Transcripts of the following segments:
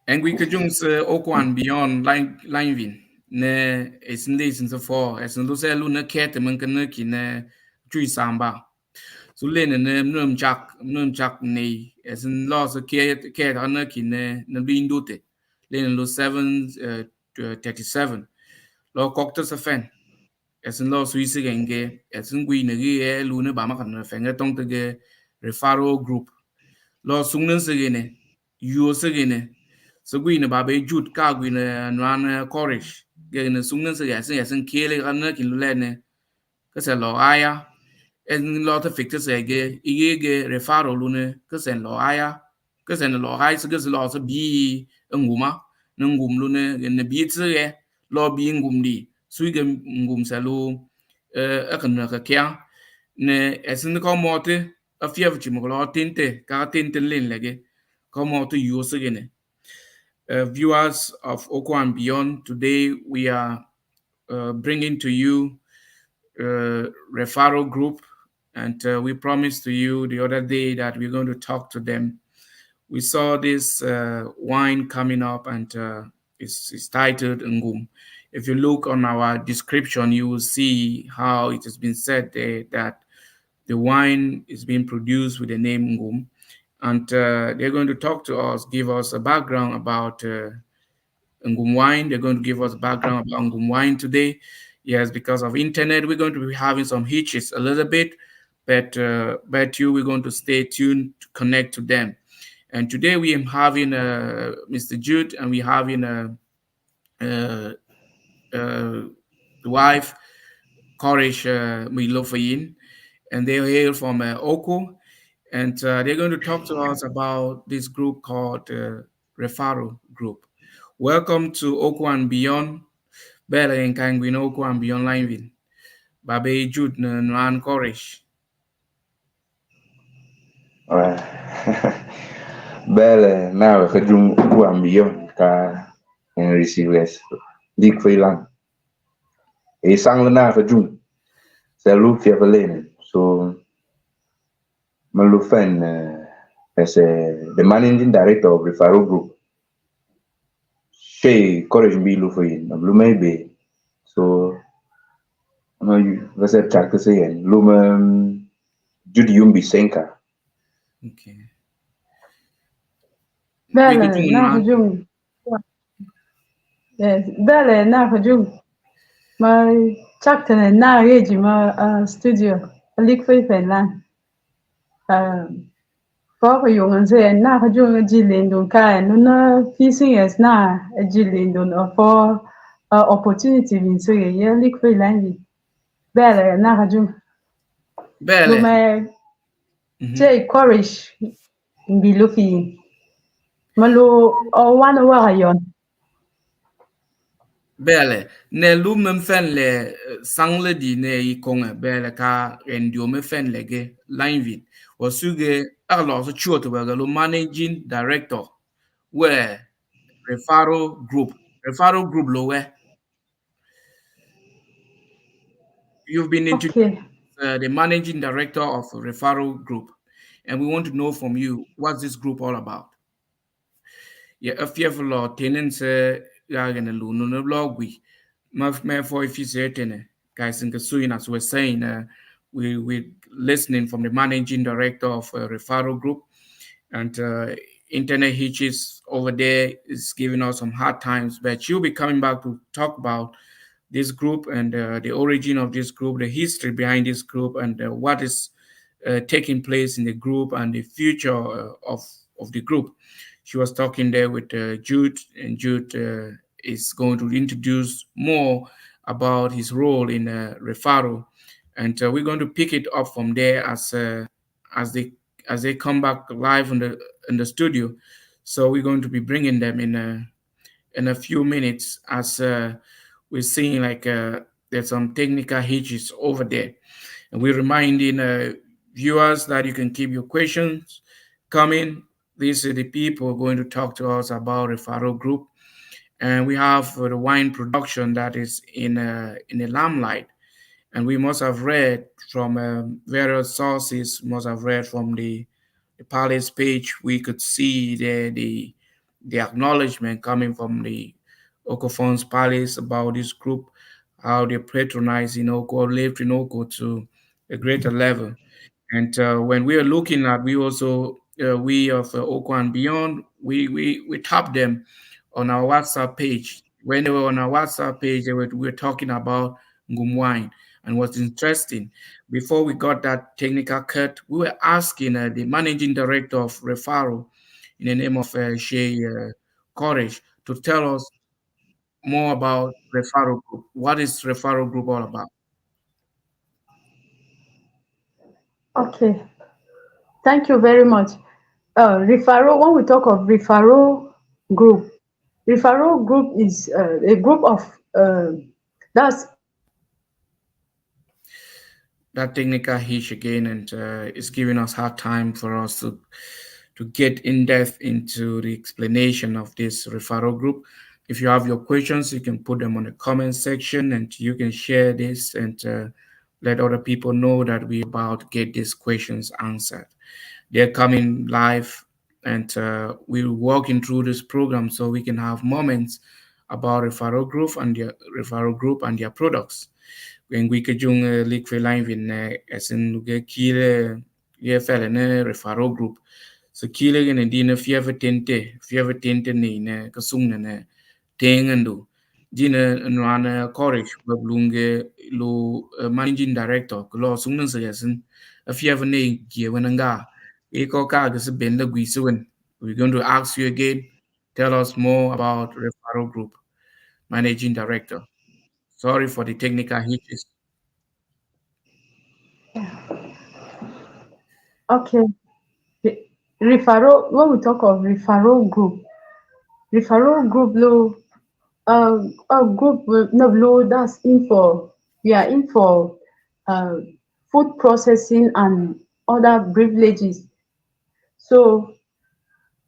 En we could jung se okwan beyond line vin ne es listen so for es no se lu ne ket men kan ne ki ne chui samba so le ne num chak ne es en lo se ke ne ki ne bin dute le lo 737 lo kokto se fen es en lo suisse genge es en gui ne ge lu ne ba ma kan ne fen ge tong te ge refaro group lo sung ne se ge ne yu se ge ne so gui ne ba be jut ka gui ne nan korish ge ne sung ne se ge sen kele kan ne ki lu le ne ka se lo aya en lo te fik te se ge i ge refaro lu ne ka se lo aya ka se lo ai se ge se lo se bi nguma ne ngum lu ne bi tse ge lo bi ngum di su ge ngum se lu a kan ka kya ne esen ko mote a fief chi mo lo tinte ka tinte len lege ko mote yu se ge ne viewers of Oku and Beyond. Today we are bringing to you REFARO Group, and we promised to you the other day that we're going to talk to them. We saw this wine coming up, and it's titled Ngum. If you look on our description, you will see how it has been said there that the wine is being produced with the name Ngum, and they're going to talk to us, give us a background about NGUM Wine. They're going to give us background about NGUM Wine today. Yes, because of internet, we're going to be having some hitches a little bit, but we're going to stay tuned to connect to them. And today we are having Mr. Jude, and we're having uh, the wife, Korish Milofayin, and they're here from Oku, and they're going to talk to us about this group called REFARO Group. Welcome to Oku and Beyond. Bella and Kangwin Oku and Beyond Line. Babe Jude Nan Korish. Ouais. Bele na ka jung ku ambiyon ka en resiles dik freelang. E sang na ka jung. Sa lu fia velen. So malu fan as the managing director of REFARO Group. She courage me lu fein. Lu maybe. So no you was a chat ka say lu judi yumbi senka. Okay. Bele na hujung. Yes, bele na hujung. Ma chakta na yeji ma studio. Alik fai lan. Có cái dùng anh sẽ na cái dùng chỉ liên đồng cái nó facing as na chỉ liên đồng for opportunity mình sẽ cái alik fai lan gì. Bele na cái dùng. Bele. Lu mai chơi courage bị lu phi. Mà lu one hour yon. Bele, ne lu mem fen le sangle di ne i konga bele ka endio me fen lege line wasuge alo so chuoto ba lo managing director where REFARO Group lo where you've been introduced the managing director of REFARO Group, and we want to know from you what's this group all about. Yeah, a fearful law tenants yagan and luno no blog we muff me for if you say guys in Kasuin as we're saying we listening from the managing director of REFARO Group, and internet hitches over there is giving us some hard times, but you'll be coming back to talk about this group and the origin of this group, the history behind this group, and what is taking place in the group and the future of the group. She was talking there with Jude, and Jude is going to introduce more about his role in REFARO, and we're going to pick it up from there as they as they come back live in the studio. So we're going to be bringing them in a few minutes as we're seeing like there's some technical hitches over there, and we're reminding viewers that you can keep your questions coming. These are the people going to talk to us about REFARO Group, and we have the wine production that is in a limelight, and we must have read from various sources. Must have read from the palace page. We could see the acknowledgement coming from the Okofon's palace about this group, how they patronize in Oku or lived in Oku to a greater level. And when we are looking at, we also we of Oku and beyond, we tap them on our WhatsApp page. When they were on our WhatsApp page, we were talking about Ngum Wine. And what's interesting, before we got that technical cut, we were asking the managing director of Refaro, in the name of Shay Courage, to tell us more about Refaro Group. What is Refaro Group all about? Okay, thank you very much. Refaro, when we talk of Group, Refaro Group is a group of that's That technical hitch again, and it's giving us hard time for us to get in depth into the explanation of this referral group. If you have your questions, you can put them on the comment section, and you can share this and let other people know that we about to get these questions answered. They're coming live, and we're walking through this program so we can have moments about referral group and their products. When we could jung lik fe line vin as in ge kile ye fele ne refaro group. So kile gen di na fieva tente ni ne kasung ne tengendu. Dina nwana courage bablunge lo managing director lo sung nang sayasin a fieva ne gie wenanga. Eko ka gas ben la guisuin. We're going to ask you again. Tell us more about Refaro Group, Managing Director. Sorry for the technical hitches. okay. When we talk of Refaro Group, lo, group no lo that's in for we are in for uh, food processing and other privileges. So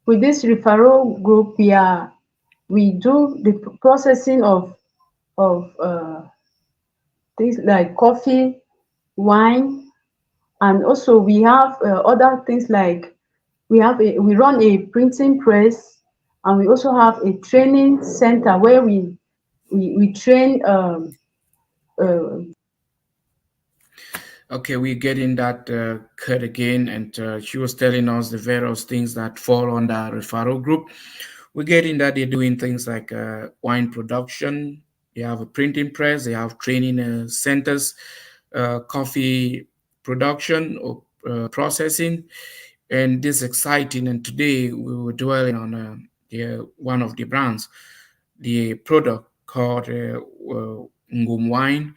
with this referral group, we do the processing of things like coffee, wine, and also we have other things like we run a printing press, and we also have a training center where we train uh, Okay, we're getting that cut again, and she was telling us the various things that fall under referral group. We're getting that they're doing things like wine production. They have a printing press. They have training centers, coffee production or processing, and this is exciting. And today we were dwelling on one of the brands, the product called NGUM Wine,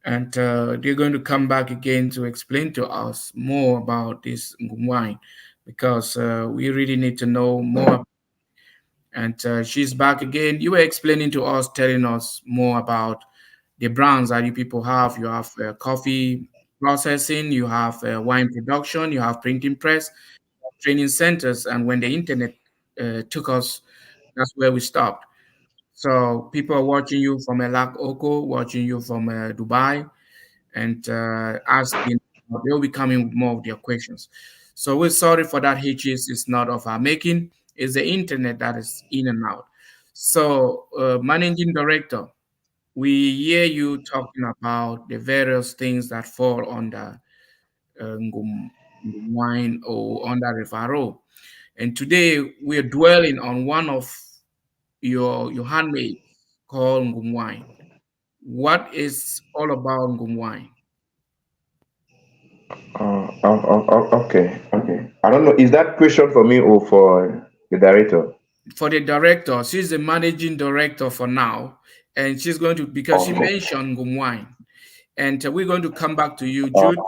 and they're going to come back again to explain to us more about this wine because we really need to know more. And she's back again. You were explaining to us, telling us more about the brands that you people have. You have coffee processing, you have wine production, you have printing press, training centers, and when the internet took us, that's where we stopped. So people are watching you from Elak Oko, watching you from Dubai, and asking, they'll be coming with more of their questions. So we're sorry for that hitches. It's not of our making. It's the internet that is in and out. So, managing director, we hear you talking about the various things that fall under Ngum Wine or under Revaro. And today we're dwelling on one of your handmaids called Ngum Wine. What is all about Ngum Wine? Okay, okay. I don't know. Is that question for me or for the director? For the director, she's the managing director for now, and she's going to because she Okay. mentioned Ngum Wine, and we're going to come back to you, Uh, Jude,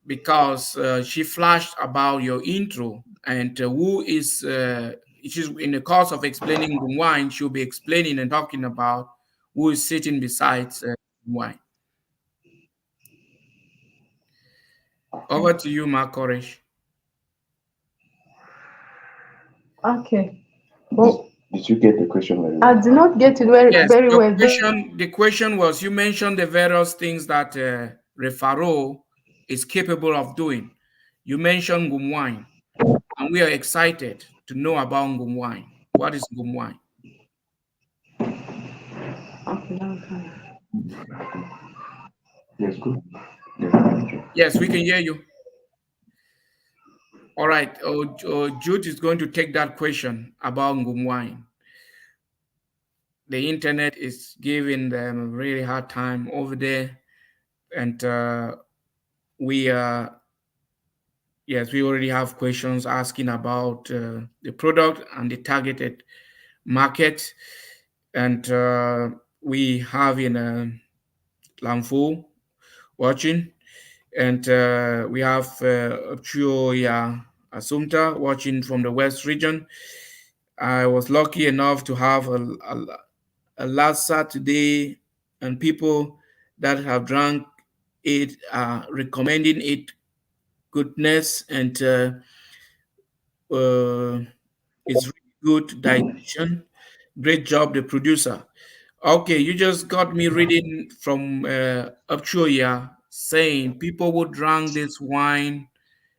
because she flashed about your intro and who is. She's in the course of explaining Ngum Wine. She'll be explaining and talking about who is sitting beside Wine. Over to you, Mark Koresh. okay. did, Well, did you get the question very I well? did not get it very Yes, very your well. question. The question was you mentioned the various things that Refaro is capable of doing. You mentioned Ngum Wine, and we are excited to know about Ngum Wine. What what is NGUM Wine? Yes, good. Yes, we can hear you. All right. Jude is going to take that question about NGUM Wine. The internet is giving them a really hard time over there, and we yes, we already have questions asking about the product and the targeted market, and we have in Lamfu watching, and we have Chuoya Asumta watching from the West region. I was lucky enough to have a Lhasa today, and people that have drank it are recommending it goodness, and uh, it's really good digestion. Great job, the producer. Okay, you just got me reading from Upchuya saying people who drank this wine,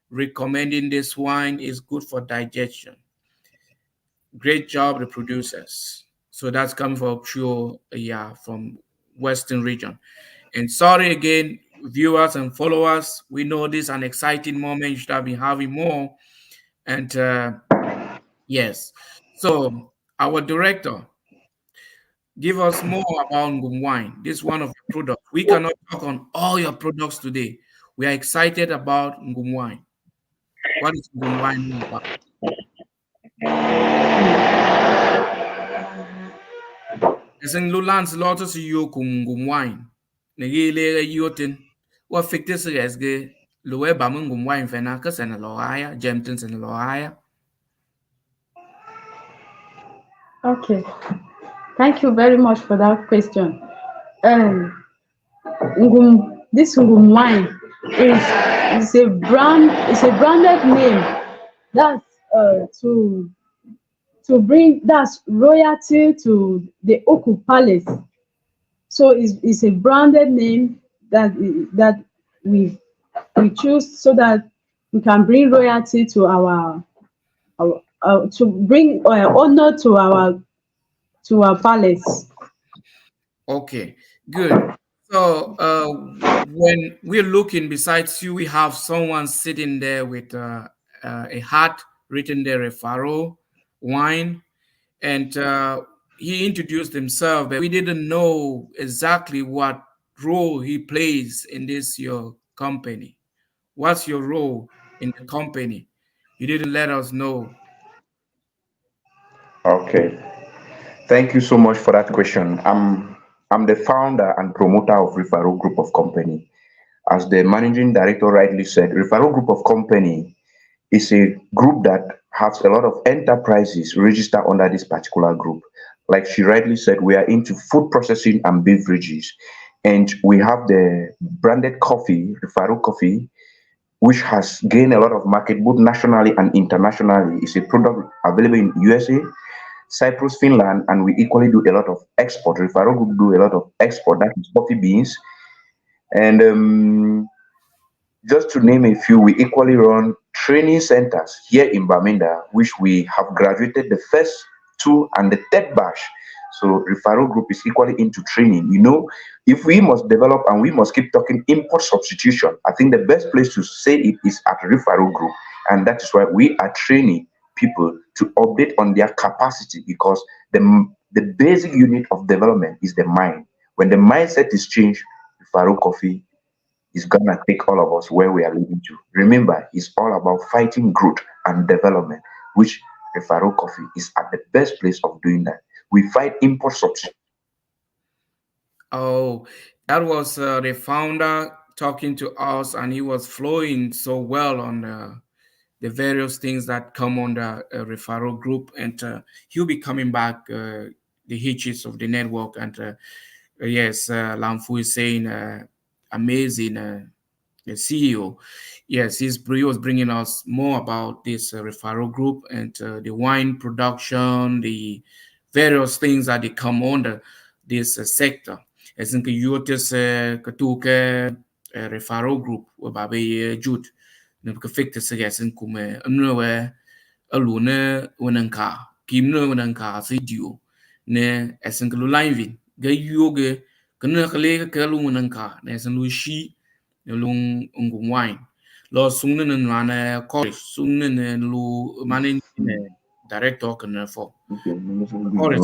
recommending this wine is good for digestion. Great job, the producers. So that's coming from Upchuya from Western region. And sorry again, viewers and followers. We know this is an exciting moment. You should have been having more. And yes, so our director, give us more about NGUM Wine. This is one of your products. We cannot talk on all your products today. We are excited about NGUM Wine. What is NGUM Wine all about? Isn't Lulans Lotus you NGUM Wine? Negile Yotin. What fictitious as ge Lue Bamungum Wine Fenacas and Loaya, Jemtons and Loaya. Okay, thank you very much for that question. This Ngum wine is a branded name. That's that's royalty to the Oku Palace. So it's a branded name that we we choose so that we can bring royalty to our to bring honor to our palace. Okay, good. So when we're looking besides you, we have someone sitting there with a hat written there, REFARO Wine, and he introduced himself, but we didn't know exactly what role he plays in this your company. What's your role in the company? You didn't let us know. Okay. Thank you so much for that question. I'm the founder and promoter of REFARO Group of Company. As the managing director rightly said, REFARO Group of Company is a group that has a lot of enterprises registered under this particular group. Like she rightly said, we are into food processing and beverages. And we have the branded coffee, REFARO coffee, which has gained a lot of market both nationally and internationally. It's a product available in USA, Cyprus, Finland, and we equally do a lot of export. REFARO Group do a lot of export, that is coffee beans. And just to name a few, we equally run training centers here in Baminda, which we have graduated the first two and the third batch. So REFARO Group is equally into training. You know, if we must develop and we must keep talking import substitution, I think the best place to say it is at REFARO Group. And that is why we are training people to update on their capacity, because the basic unit of development is the mind. When the mindset is changed, REFARO Coffee is gonna take all of us where we are leading to. Remember, it's all about fighting growth and development, which REFARO Coffee is at the best place of doing that. We fight import substitution. Oh, that was the founder talking to us, and he was flowing so well on the various things that come on the referral group, and he'll be coming back the hitches of the network. And yes, Lamfu is saying amazing. The CEO, yes, he was bringing us more about this referral group and the wine production, the various things that they come under this sector. As in the youth katuke referral group, whereby Jude, the perfect suggestion come no alune winanka. kimno nan ka sidio ne esenklu line ga yoge kana kale ka lu nan ka ne sen lu shi ne lu ngum wine lo sung ne na college sung ne lu managing director kana for college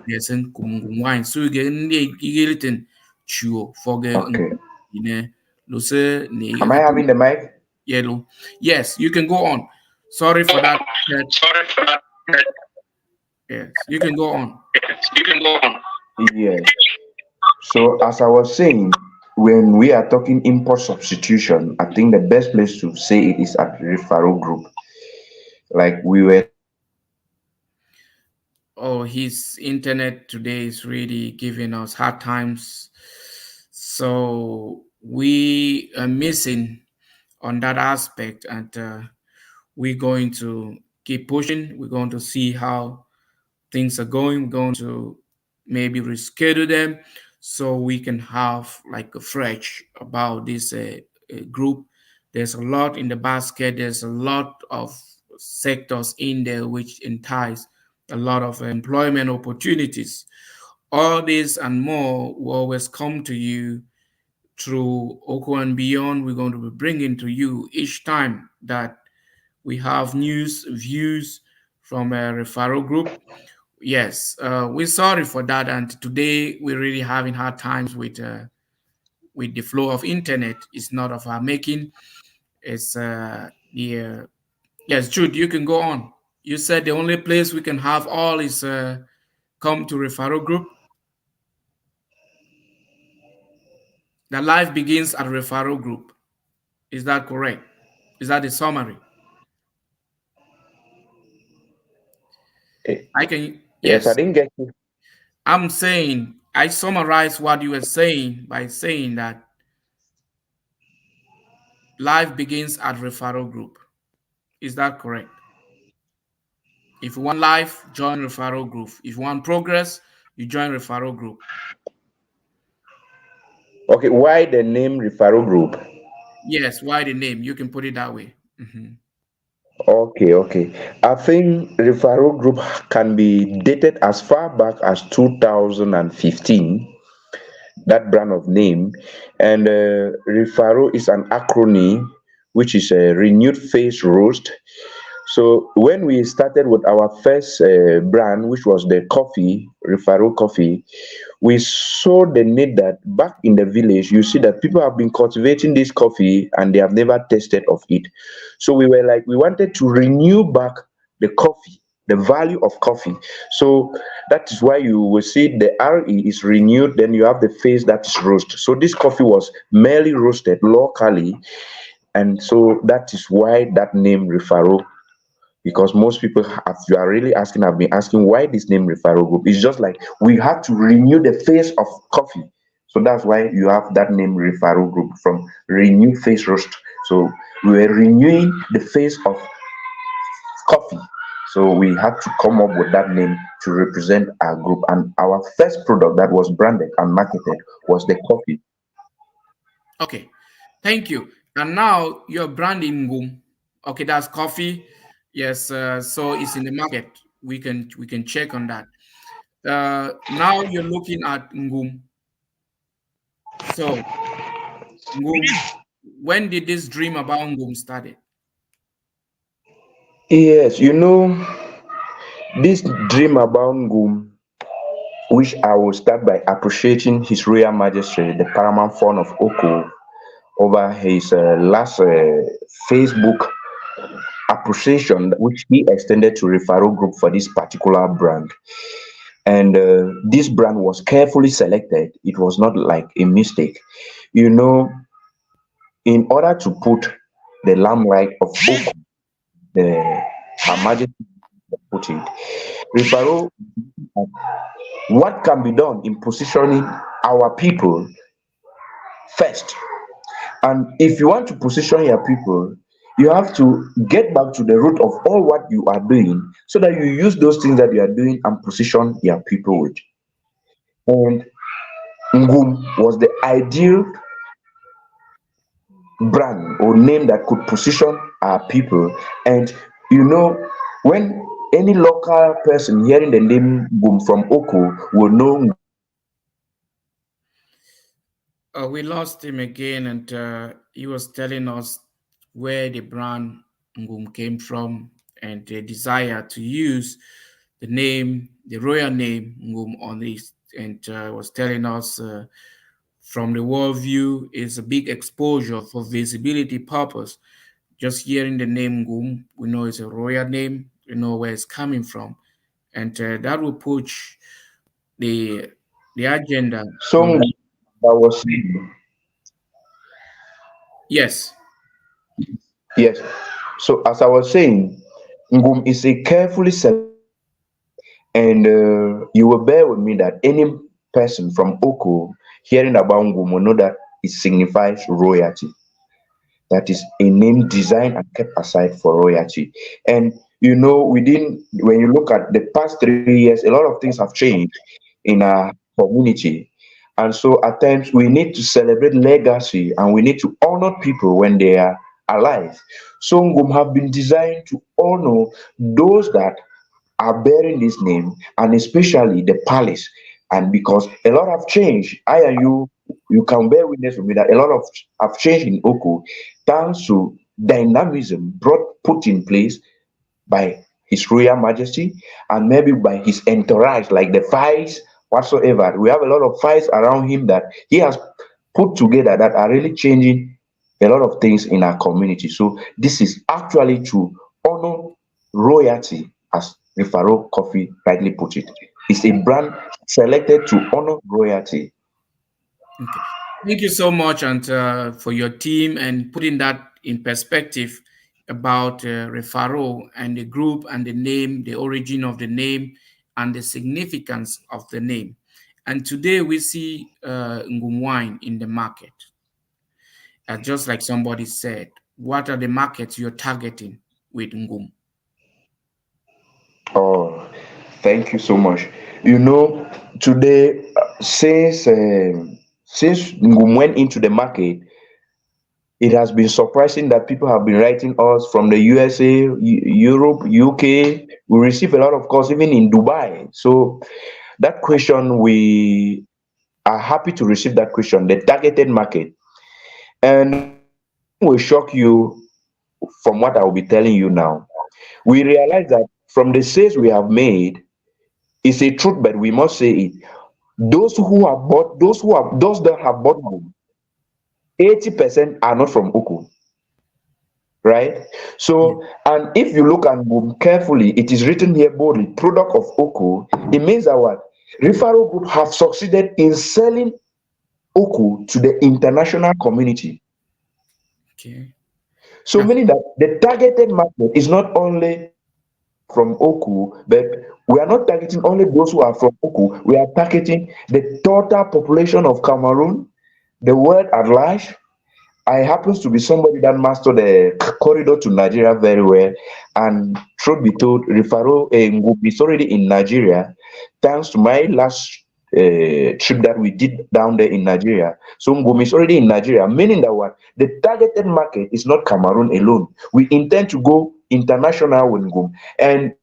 yesen ngum wine so ge ndi gilten chuo for ge ne lo se ne am I having the mic? yellow. Yes, you can go on. Sorry for that. Sorry for that. Yes, you can go on. Yes, you can go on. Yes. So as I was saying, when we are talking import substitution, I think the best place to say it is at REFARO Group. Like we were. Oh, his internet today is really giving us hard times. So we are missing on that aspect, and we're going to keep pushing. We're going to see how things are going. We're going to maybe reschedule them so we can have like a fresh about this group. There's a lot in the basket. There's a lot of sectors in there which entice a lot of employment opportunities. All this and more will always come to you through Oku and Beyond. We're going to be bringing to you each time that we have news, views from a referral group. Yes, we're sorry for that, and today we're really having hard times with the flow of internet. It's not of our making. It's yes, Jude, you can go on. You said the only place we can have all is come to referral group. The life begins at referral group. Is that correct? Is that the summary? I can. Yes, I Yes, didn't get you. I'm saying I summarize what you were saying by saying that life begins at referral group. Is that correct? If you want life, join referral group. If you want progress, you join referral group. Okay, why the name REFARO Group? Yes, why the name? You can put it that way. Okay. I think REFARO Group can be dated as far back as 2015, that brand of name. And REFARO is an acronym which is a renewed face roast. So when we started with our first brand, which was the coffee, REFARO coffee, we saw the need that back in the village, you see that people have been cultivating this coffee and they have never tasted of it. So we were like, we wanted to renew back the coffee, the value of coffee. So that is why you will see the RE is renewed, then you have the face that is roast. So this coffee was merely roasted locally, and so that is why that name REFARO, because most people, as you are really asking, have been asking why this name referral group. It's just like we have to renew the face of coffee. So that's why you have that name referral group, from renew face roast. So we were renewing the face of coffee. So we had to come up with that name to represent our group. And our first product that was branded and marketed was the coffee. Okay, thank you. And now you're branding Ngum. Okay, that's coffee. Yes, so it's in the market. We can check on that. Now you're looking at Ngum. So Ngum, when did this dream about Ngum started? Yes, this dream about Ngum, which I will start by appreciating His Royal Majesty, the Paramount Fon of Oku, over his last Facebook appreciation, which he extended to referral group for this particular brand. And this brand was carefully selected. It was not like a mistake. You know, in order to put the limelight of Oku, the Her Majesty put it, referral, what can be done in positioning our people first. And if you want to position your people, you have to get back to the root of all what you are doing, so that you use those things that you are doing and position your people with. And Ngum was the ideal brand or name that could position our people. And when any local person hearing the name Ngum from Oku will know. We lost him again, and he was telling us where the brand Ngum came from and the desire to use the name, the royal name Ngum on it, and was telling us from the world view is a big exposure for visibility purpose. Just hearing the name Ngum, we know it's a royal name, we know where it's coming from, and that will push the the agenda. So Ngum, I was saying, Yes. yes. So as I was saying, Ngum is a carefully selected, and you will bear with me that any person from Oku hearing about Ngum will know that it signifies royalty. That is a name designed and kept aside for royalty. And when you look at the past 3 years, a lot of things have changed in our community. And so at times we need to celebrate legacy and we need to honor people when they are alive. So Ngum have been designed to honor those that are bearing this name, and especially the palace. And because a lot have changed, I and you can bear witness with me that a lot of have changed in Oku, thanks to dynamism put in place by His Royal Majesty and maybe by his entourage, like the fights whatsoever. We have a lot of fights around him that he has put together that are really changing a lot of things in our community. So this is actually to honor royalty, as Refaro Coffee rightly put it. It's a brand selected to honor royalty. Okay. Thank you so much, and for your team and putting that in perspective about Refaro and the group and the name, the origin of the name, and the significance of the name. And today we see NGUM Wine in the market. Just like somebody said, what are the markets you're targeting with NGUM? Oh, thank you so much. Today, since Ngum went into the market, it has been surprising that people have been writing us from the USA, Europe, UK. We receive a lot of calls even in Dubai. So that question, we are happy to receive that question, the targeted market. And something will shock you from what I will be telling you now. We realize that from the sales we have made, it's a truth, but we must say it. Those that have bought home, 80% are not from Oku, right? Yeah. So, and if you look at Ngum carefully, it is written here boldly, product of Oku. It means that what? Refaro Group have succeeded in selling Oku to the international community. Okay. So That's meaning that the targeted market is not only from Oku, but we are not targeting only those who are from Oku. We are targeting the total population of Cameroon, the world at large. I happens to be somebody that mastered the corridor to Nigeria very well, and truth be told, Refaro Ngum is already in Nigeria, thanks to my last trip that we did down there in Nigeria. So Ngum is already in Nigeria, meaning that what the targeted market is not Cameroon alone. We intend to go international with Ngum, and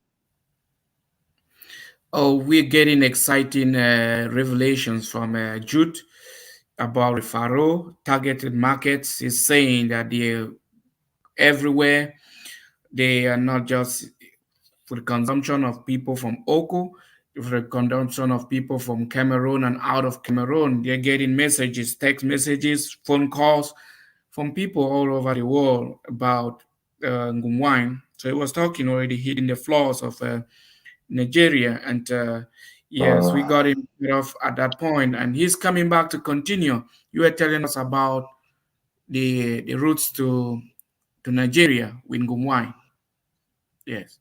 Oh, we're getting exciting revelations from Jude about Refaro. Targeted markets is saying that they're everywhere. They are not just for the consumption of people from Oku, for the consumption of people from Cameroon and out of Cameroon. They're getting messages, text messages, phone calls from people all over the world about NGUM Wine. So he was talking already hitting the floors of Nigeria. And yes, we uh, got him cut off at that point, and he's coming back to continue. You were telling us about the routes to Nigeria with NGUM Wine. Yes.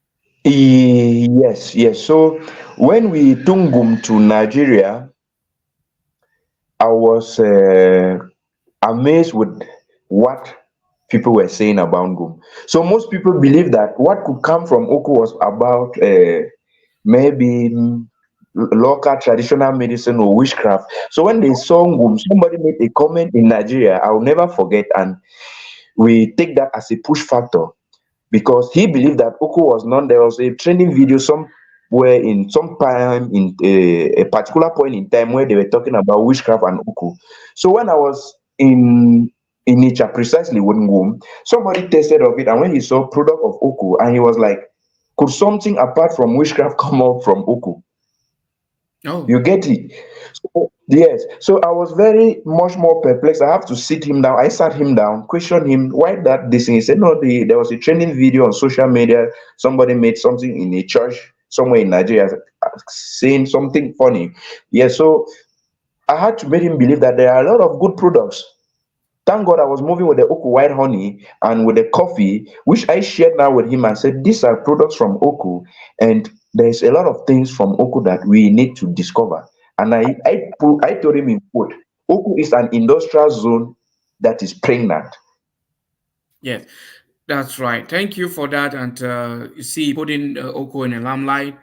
yes. So when we took Ngum to Nigeria, I was amazed with what people were saying about Ngum. So most people believe that what could come from Oku was about maybe local traditional medicine or witchcraft. So when they saw Ngum, somebody made a comment in Nigeria, I will never forget, and we take that as a push factor because he believed that Oku was known. There was a trending video somewhere in some time in a particular point in time where they were talking about witchcraft and Oku. So when I was in nature precisely with Ngum, somebody tasted of it, and when he saw product of Oku, and he was like, could something apart from witchcraft come up from Oku? Oh, You get it? So, yes. So I was very much more perplexed. I have to sit him down. I sat him down, questioned him, why that this thing? He said, no, there was a trending video on social media. Somebody made something in a church somewhere in Nigeria saying something funny. Yeah, so I had to make him believe that there are a lot of good products. Thank God I was moving with the Oku white honey and with the coffee, which I shared now with him and said, these are products from Oku, and there's a lot of things from Oku that we need to discover. And I told him in quote, Oku is an industrial zone that is pregnant. yes, that's right. Thank you for that. And you see, putting Oko in a limelight,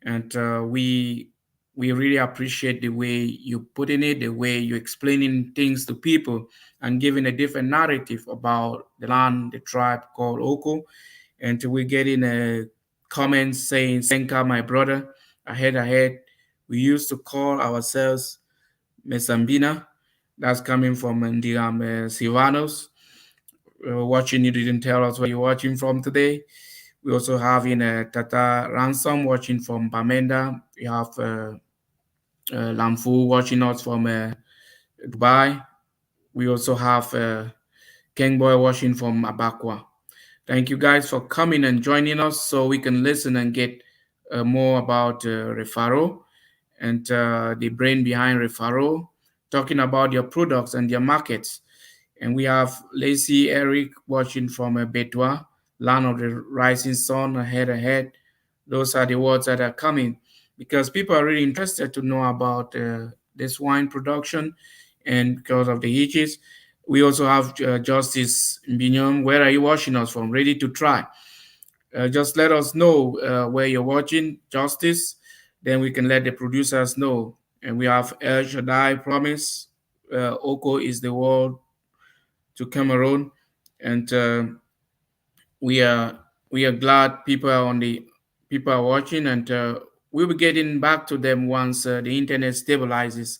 and we really appreciate the way you putting it, the way you're explaining things to people, and giving a different narrative about the land, the tribe called Oko. And we're getting a comment saying, "Senka, my brother, ahead." We used to call ourselves Mesambina. That's coming from NGUM Silvanos. Watching, you didn't tell us where you're watching from today. We also have in Tata Ransom watching from Bamenda. We have Lamfu watching us from Dubai. We also have Kengboy watching from Abakwa. Thank you guys for coming and joining us so we can listen and get more about Refaro and the brain behind Refaro, talking about your products and your markets. And we have Lacey Eric watching from Betwa, land of the rising sun, ahead. Those are the words that are coming because people are really interested to know about this wine production. And because of the hitches, we also have Justice Binyom. Where are you watching us from? Ready to try. Just let us know where you're watching, Justice. Then we can let the producers know. And we have El Shaddai Promise. Oko is the world to Cameroon, and we are glad people are watching, and we'll be getting back to them once the internet stabilizes.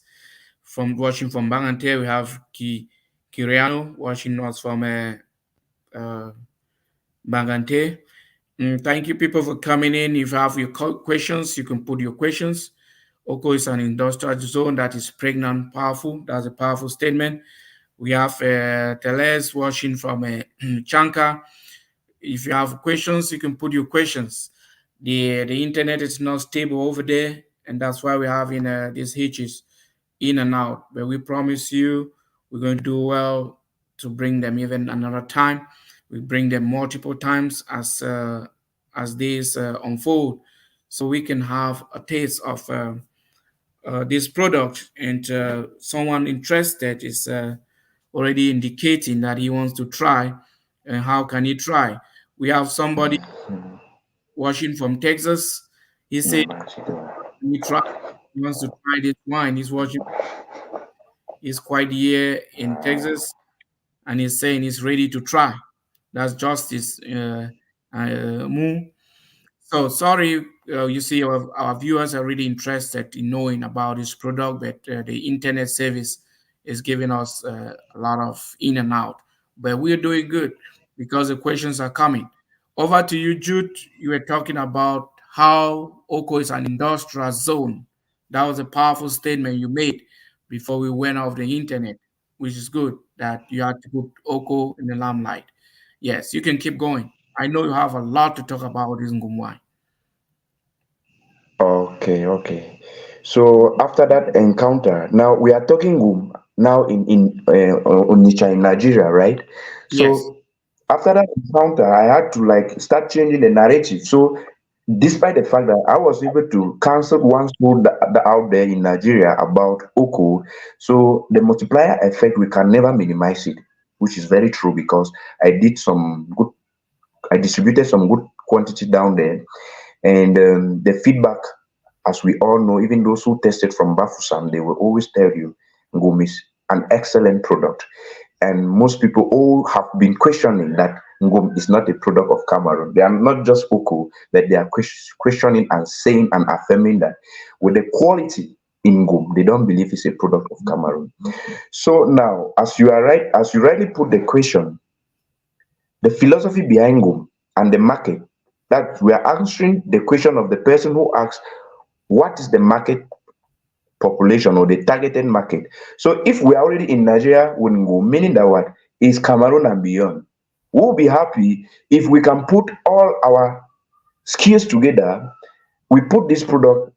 From watching from Bangante, we have Kiriano watching us from uh, Bangante. Thank you, people, for coming in. If you have your questions, you can put your questions. Oko is an industrial zone that is pregnant, powerful. That's a powerful statement. We have Teles watching from Chanka. If you have questions, you can put your questions. The internet is not stable over there, and that's why we're having these hitches in and out. But we promise you we're going to do well to bring them even another time. We bring them multiple times as these unfold, so we can have a taste of this product. And someone interested is already indicating that he wants to try. And how can he try? We have somebody watching from Texas. He said, "We try." He wants to try this wine. He's watching. He's quite here in Texas, and he's saying he's ready to try. That's Justice Moon. So sorry, you see, our viewers are really interested in knowing about this product, but the internet service is giving us a lot of in and out. But we're doing good because the questions are coming. Over to you, Jude. You were talking about how Oko is an industrial zone. That was a powerful statement you made before we went off the internet, which is good that you had to put Oko in the limelight. Yes, you can keep going. I know you have a lot to talk about this NGUM Wine. Okay, okay. So after that encounter, now we are talking now in Onitsha in Nigeria, right? Yes. So after that encounter, I had to like start changing the narrative. So despite the fact that I was able to cancel one school out there in Nigeria about Oku, so the multiplier effect we can never minimize it, which is very true because I did some good, I distributed some good quantity down there, and the feedback, as we all know, even those who tested from Bafusam, they will always tell you Ngum is an excellent product. And most people all have been questioning that Ngum is not a product of Cameroon. They are not just Oku, but they are questioning and saying and affirming that with the quality in Ngum, they don't believe it's a product of Cameroon. So now, as you rightly put the question, the philosophy behind Ngum and the market, that we are answering the question of the person who asks, what is the market population or the targeted market? So if we are already in Nigeria with Ngum, meaning that what is Cameroon and beyond, we'll be happy if we can put all our skills together. We put this product,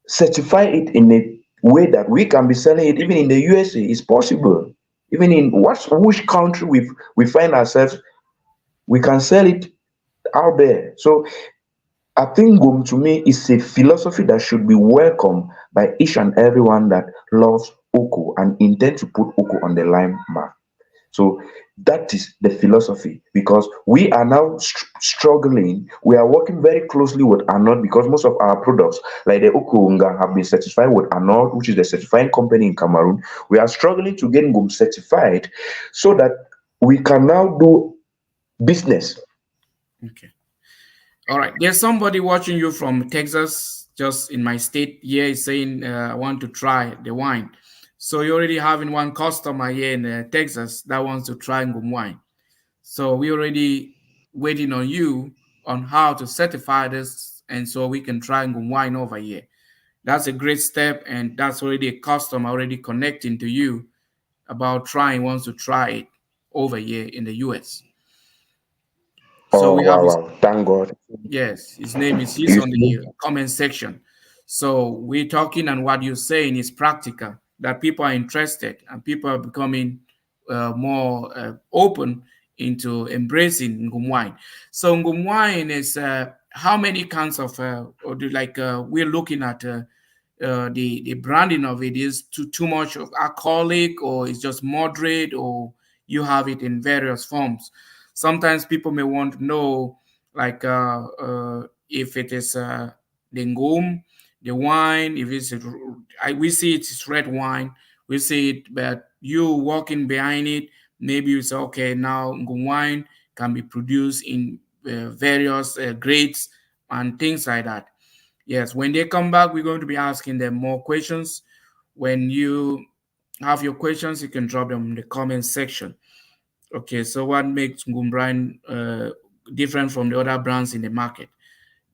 certify it in a way that we can be selling it even in the USA. It's possible. Even in which country we find ourselves, we can sell it out there. So I think Ngum to me is a philosophy that should be welcomed by each and everyone that loves Oku and intend to put Oku on the lime map. So that is the philosophy, because we are now struggling. We are working very closely with Anod, because most of our products, like the Okunga, have been certified with Anod, which is the certifying company in Cameroon. We are struggling to get Ngum certified so that we can now do business. Okay. All right. There's somebody watching you from Texas, just in my state here, is saying, I want to try the wine. So you're already having one customer here in Texas that wants to try Ngum wine. So we already waiting on you on how to certify this, and so we can try Ngum wine over here. That's a great step, and that's already a customer already connecting to you about trying, wants to try it over here in the US. So Oh, we have wow, his, wow. Thank God. yes, his name is, he's It's on the comment section. So we're talking, and what you're saying is practical, that people are interested and people are becoming more open into embracing Ngum wine. So Ngum wine is how many kinds of, or do, like we're looking at the branding of it, is too much of alcoholic, or it's just moderate, or you have it in various forms. Sometimes people may want to know, like if it is the Ngum, the wine, if it's we see it's red wine, we see it, but you walking behind it, maybe you say, okay, now Ngum wine can be produced in various grades and things like that. Yes, when they come back, we're going to be asking them more questions. When you have your questions, you can drop them in the comment section. Okay, so what makes Ngum brand different from the other brands in the market?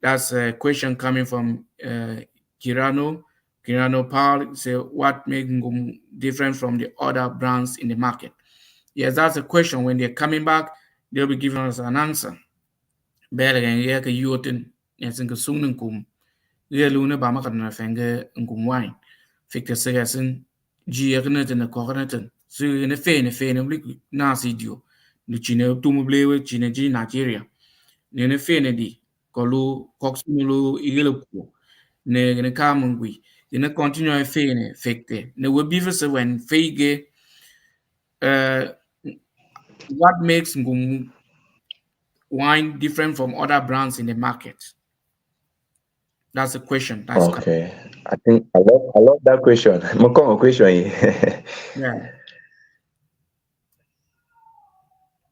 That's a question coming from Kirano. Kirano Paul say, what makes Ngum different from the other brands in the market? Yes, that's a question. When they're coming back, they'll be giving us an answer. Better than yeah, you yes, in Ngum. Luna Bama kana fenge Ngum wine. Fikte segasin jierne na kogneten. So in a fene blik nasi dio. Ni chine tumublewe chine ji Nigeria. Nene fene di kolu koksmulu igelku. Ne kamungwi. Ne continue fene fikte. Ne will be for when fege uh what makes Ngum wine different from other brands in the market? That's the question. That's coming. okay. I think I love that question. Mokong question. Yeah.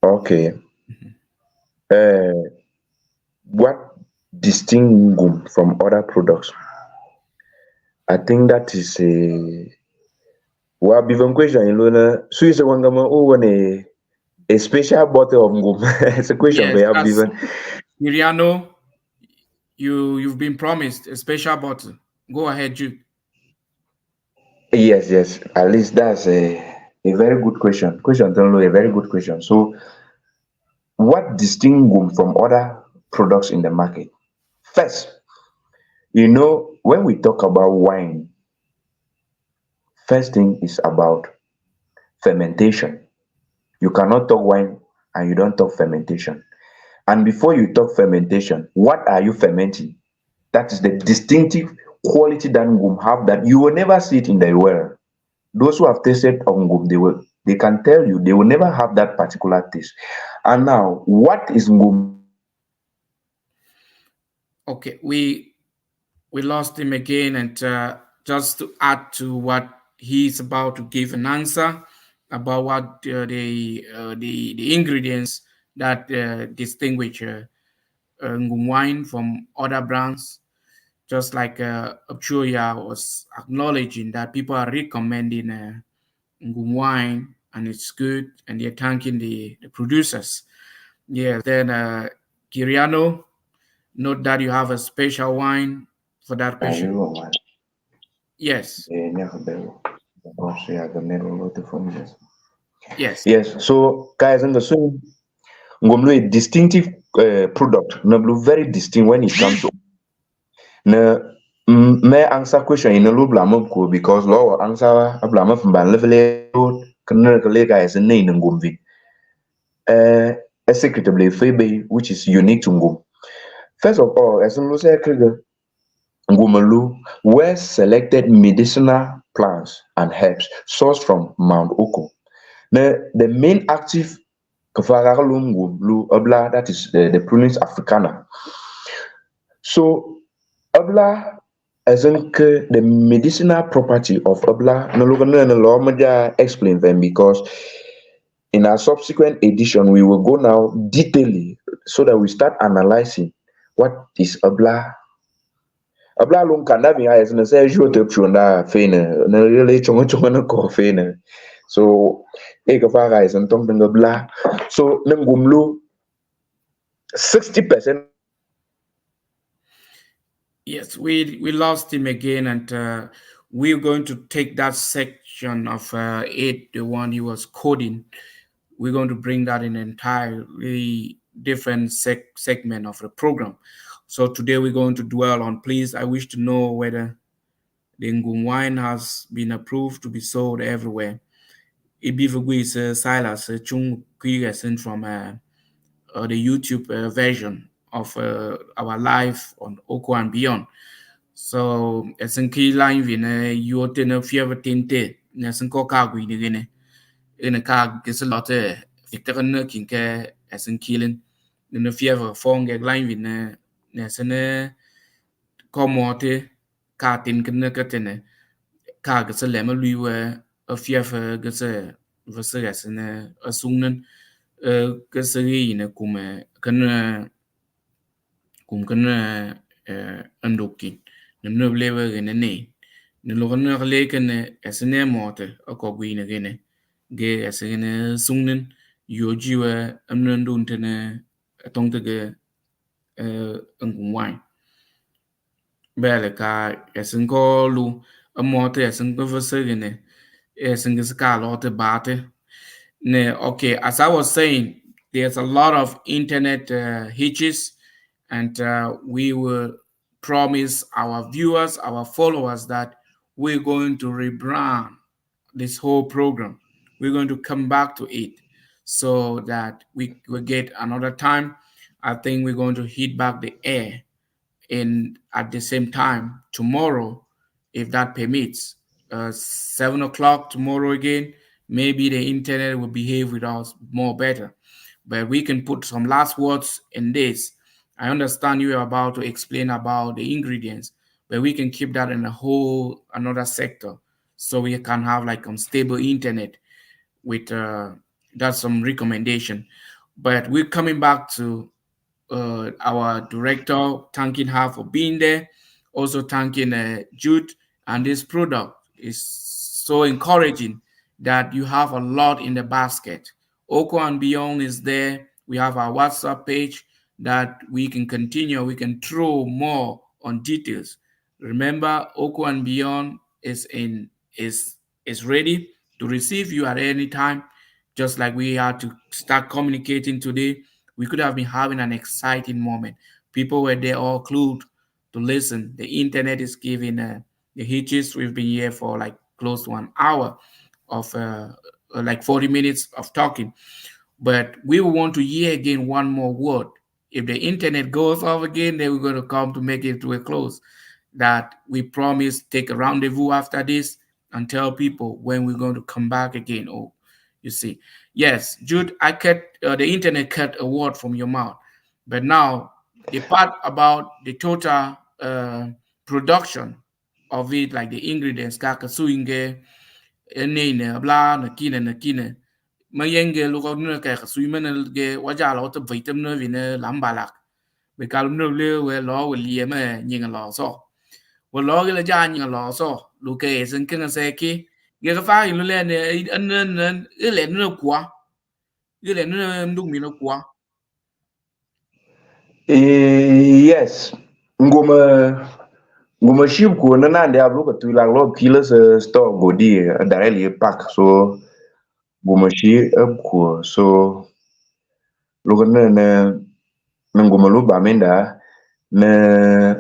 Okay. Mhm. Uh, what distinguishes Ngum from other products? I think that is a well, before question, you know, Swiss wangama a special bottle of Ngum. It's a question for Yes, you, that's Bevan. Miriano. You've been promised a special bottle. Go ahead, Jude. Yes, yes. At least that's a very good question. Question Tonlo, a very good question. So, what distinguishes Ngum from other products in the market? First, when we talk about wine, first thing is about fermentation. You cannot talk wine and you don't talk fermentation. And before you talk fermentation, what are you fermenting? That is the distinctive quality that Ngum have that you will never see it in the world. Those who have tasted of Ngum, they can tell you they will never have that particular taste. And now, what is Ngum? Okay, we lost him again, and just to add to what he's about to give an answer about what the ingredients that distinguish NGUM Wine from other brands. Just like Upchuya was acknowledging that people are recommending NGUM Wine and it's good, and they're thanking the producers. Yes, then Kiriano, note that you have a special wine for that question. Yes, yes, Yes, so guys, and so ngomlo distinctive product, no blue very distinct when it comes to na may answer question in a low blam ko because law answer a blam from ban level can guys and name ngumvi a secretably febe which is unique to ngum. First of all, as in say ngumalu were selected medicinal plants and herbs sourced from Mount Oku. Now, the main active kafaralum blue abla that is the Prunus africana. So abla as in the medicinal property of abla no longer no law media explain them because in our subsequent edition we will go now detailing so that we start analyzing what is abla. Abla lung kanda mi ayes na say jo te pchunda fene na really chongo chongo na ko fene. So e ka fa guys and tong abla. So ngumlu 60%. yes. We lost him again, and we're going to take that section of it, the one he was coding. We're going to bring that in an entirely different segment of the program. So today we're going to dwell on, please, I wish to know whether the NGUM wine has been approved to be sold everywhere. Ibivugui is Silas Chung Kuigasen from the YouTube version of our live on Oku and beyond. So as in key line vin you ten a few tinte as in coca guinea in a car gets a lot Victor kinke as in killing in a fever fong line vin as in a comote cartin can car gets a lemon we were a fever gets a versus in a sungen gets a in a can andokin no lever in a name. The Lorna Lake and as an air mortar, a coguin again, gay as in a sungen, you jewer, amnundun, a tongue wine. Belleca, as in call, a mortar as in conversation, as in the scar or the batter. Okay, as I was saying, there's a lot of internet hitches, and we will promise our viewers, our followers, that we're going to rebrand this whole program. We're going to come back to it so that we will get another time. I think we're going to hit back the air in at the same time tomorrow, if that permits. 7 o'clock tomorrow again. Maybe the internet will behave with us more better, but we can put some last words in this. I understand you are about to explain about the ingredients, but we can keep that in a whole another sector, so we can have like stable internet with that's some recommendation. But we're coming back to our director, thanking her for being there, also thanking Jude. And this product is so encouraging that you have a lot in the basket. Oku and Beyond is there. We have our WhatsApp page that we can continue. We can throw more on details. Remember, Oku and Beyond is ready to receive you at any time. Just like we had to start communicating today, we could have been having an exciting moment. People were there all glued to listen. The internet is giving the hitches. We've been here for like close to an hour of like 40 minutes of talking. But we want to hear again one more word. If the internet goes off again, then we're going to come to make it to a close. That we promise take a rendezvous after this and tell people when we're going to come back again. Oh, you see. Yes, Jude, I cut the internet cut a word from your mouth. But now the part about the total production of it, like the ingredients, kakasuinge, enene, blah, nakina, nakina. ma yenge lu ko ne ka su men ge waja lo to vitam ne vine lambalak be kalum ne le we lo we lie me nying lo so wo lo ge la ja nying lo so lu ke sen ken se ki ge ka fa lu le ne an le ne kwa ge le ne ndung mi no kwa. Yes, ngoma ngoma ship ko na na dia blo ko tu la lo kilo se store go di directly pack so ngoma shi up ko so lo ko na ngoma lo ba menda na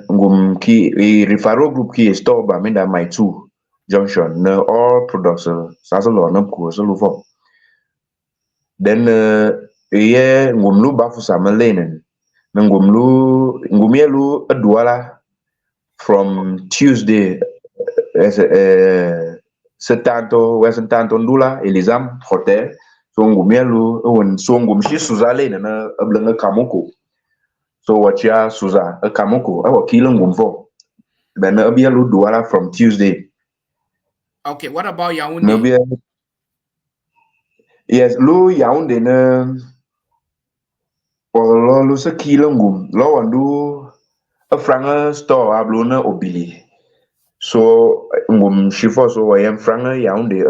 ngum ki refaro group ki store ba menda my two junction na all products sa so lo na ko so lo fo then ye ngum lu ba fu sa malenen na ngum ye lu aduala from Tuesday setanto wesentanto ndula elizam hotel so ngumielu won so ngum shi suzale na ablanga kamuko so wachia suza kamuko awa kilo ngum fo ben abielu duala from Tuesday Okay, what about na Yaoundé? bia yes lu yaunde na lo lu se kilo ngum lo wandu a franga store ablu na obili so ngum shifo so wa yam franga yaunde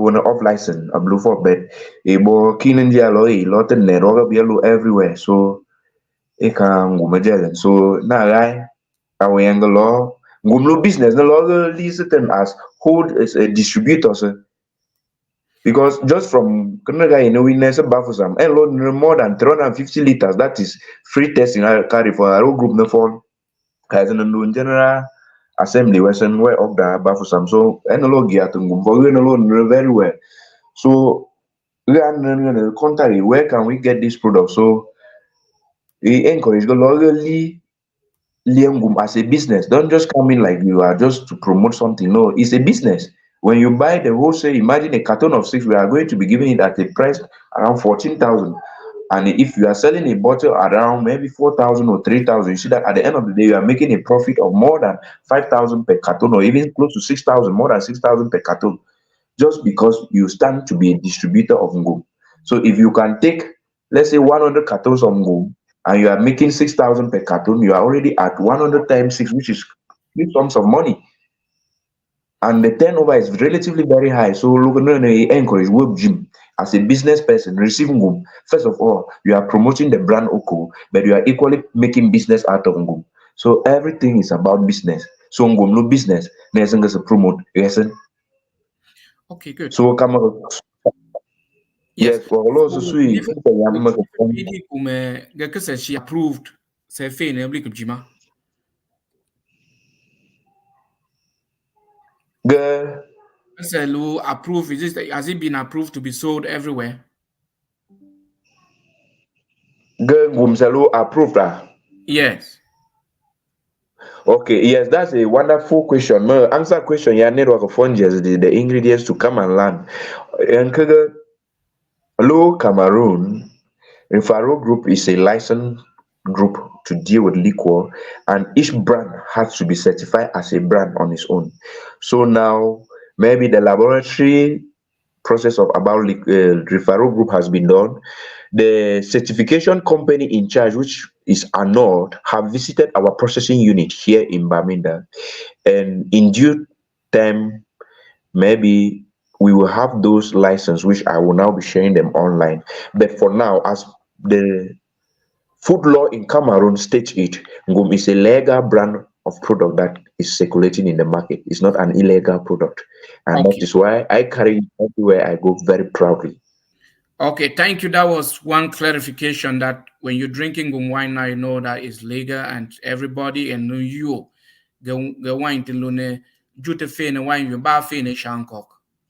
wona off license a blue for bed e bo kinen dia lo e lo ten ne ro ga lo everywhere so e ka ngum jelen so na gai a we ang lo ngum lo business na lo listen as hold as a distributor so because just from kana guy in witness bafusam and lo more than 350 liters that is free testing I carry for our group na for kaizen no general assembly western way of the bafusam so enology at ngum for we no very well so we are on the contrary where can we get this product so we encourage the locally Liangum as a business. Don't just come in like you are just to promote something. No, it's a business. When you buy the wholesale, imagine a carton of six, we are going to be giving it at a price around 14,000. And if you are selling a bottle around maybe 4,000 or 3,000, you see that at the end of the day, you are making a profit of more than 5,000 per carton or even close to 6,000, more than 6,000 per carton, just because you stand to be a distributor of Ngum. So if you can take, let's say, 100 cartons of Ngum and you are making 6,000 per carton, you are already at 100 times 6, which is big sums of money. And the turnover is relatively very high. So, look, no, no, encourage web gym as a business person receiving Ngum. First of all, you are promoting the brand Oku, but you are equally making business out of Ngum. So, everything is about business. So, Ngum, no business. There's a promote. Yes, Okay, good. so, come on. Yes. Yes, well, also, So, sweet. niveau vidi come que se she approved se fait ne blik jima. Girl, Se lu approved has it been approved to be sold everywhere? girl, Ngum Salo approved. Yes. Okay, yes, that's a wonderful question. No, answer question. Yeah, network of fungus, the ingredients to come and learn. And kaga, hello, Cameroon. REFARO Group is a licensed group to deal with liquor, and each brand has to be certified as a brand on its own. So now, maybe the laboratory process of about REFARO Group has been done. The certification company in charge, which is Anord, have visited our processing unit here in Baminda, and in due time, maybe we will have those licenses, which I will now be sharing them online. But for now, as the food law in Cameroon states it, Ngum is a legal brand of product that is circulating in the market. It's not an illegal product. And that Okay. is why I carry it everywhere I go very proudly. Okay, thank you. That was one clarification that when you're drinking wine now, you know that it's legal and everybody and you the wine to lune jute fene wine you ba fene shankok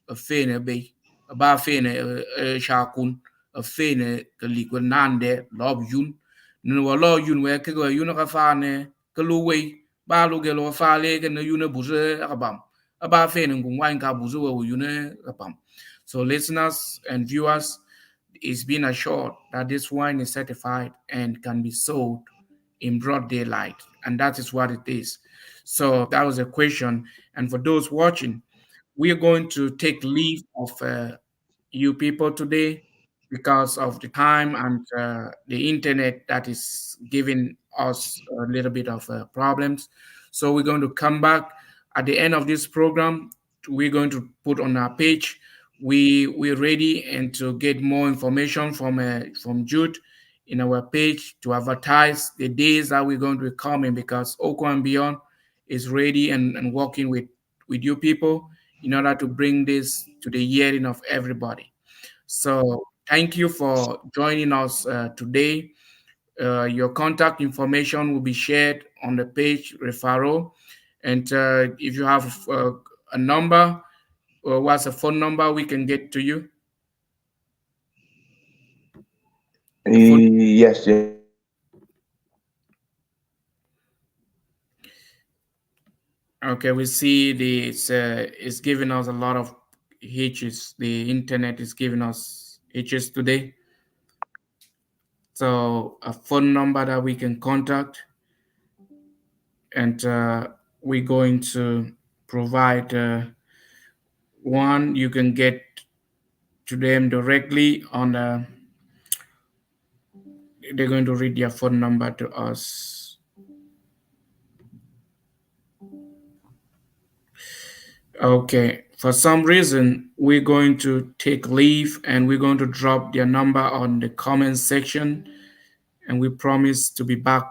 a fene bay a ba fene shakun a fene kaliko nande lob yun no lo yun we ke go yun ka fane ka lu we ba lu ge lo fa le ke no yun buze abam a ba fene wine ka buze we yun abam. So listeners and viewers, it's been assured that this wine is certified and can be sold in broad daylight, and that is what it is. So that was a question. And for those watching, we are going to take leave of you people today. because of the time and the internet that is giving us a little bit of problems. So we're going to come back at the end of this program. We're going to put on our page. We're ready and to get more information from Jude in our page to advertise the days that we're going to be coming, because Oku and Beyond is ready and working with you people in order to bring this to the hearing of everybody. So thank you for joining us today. Your contact information will be shared on the page referral. And if you have a number, or what's a phone number we can get to you? A phone. Yes, yes. Okay, we see it's giving us a lot of hitches. The internet is giving us hitches today. So a phone number that we can contact, and we're going to provide one. You can get to them directly on the. They're going to read their phone number to us. Okay. For some reason, we're going to take leave and we're going to drop their number on the comment section, and we promise to be back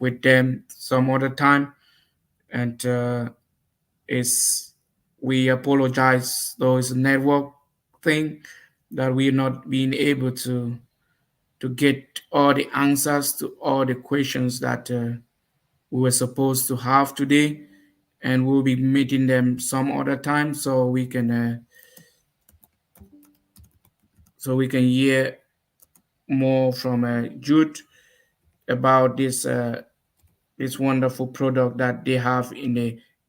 with them some other time. And is we apologize, though it's a network thing that we're not being able to get all the answers to all the questions that we were supposed to have today, and we'll be meeting them some other time so we can hear more from Jude about this wonderful product that they have in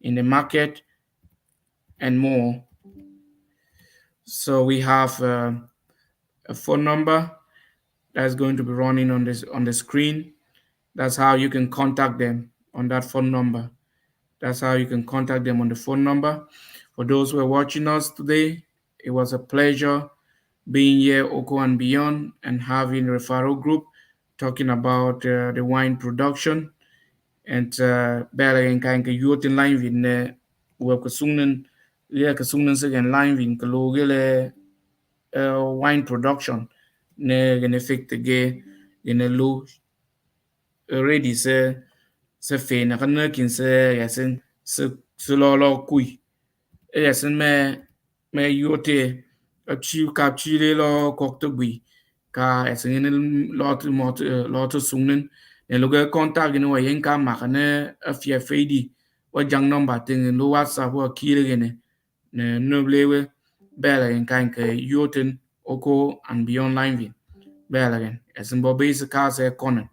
the market and more. So we have a phone number that's going to be running on the screen. That's how you can contact them on that phone number. That's how you can contact them on the phone number. For those who are watching us today, it was a pleasure being here, Oku and Beyond, and having referral group talking about the wine production. And bela en kan ka youth in line with ne wo ko sungnen ya ka sungnen se gen line with ko lo gele wine production ne gen effect ge in a low already se fe na kan kin se ya se lo kui e ya sen me yote a chi kap chi le lo kok to bui ka ya sen lo to sungnen ne lo ga contact ne wa yen ka ma ne a fie fe di wa jang number tin lo whatsapp wa ki le ne no blewe bela en kan ke yoten oko and beyond line vi bela gen ya sen bo base ka se konen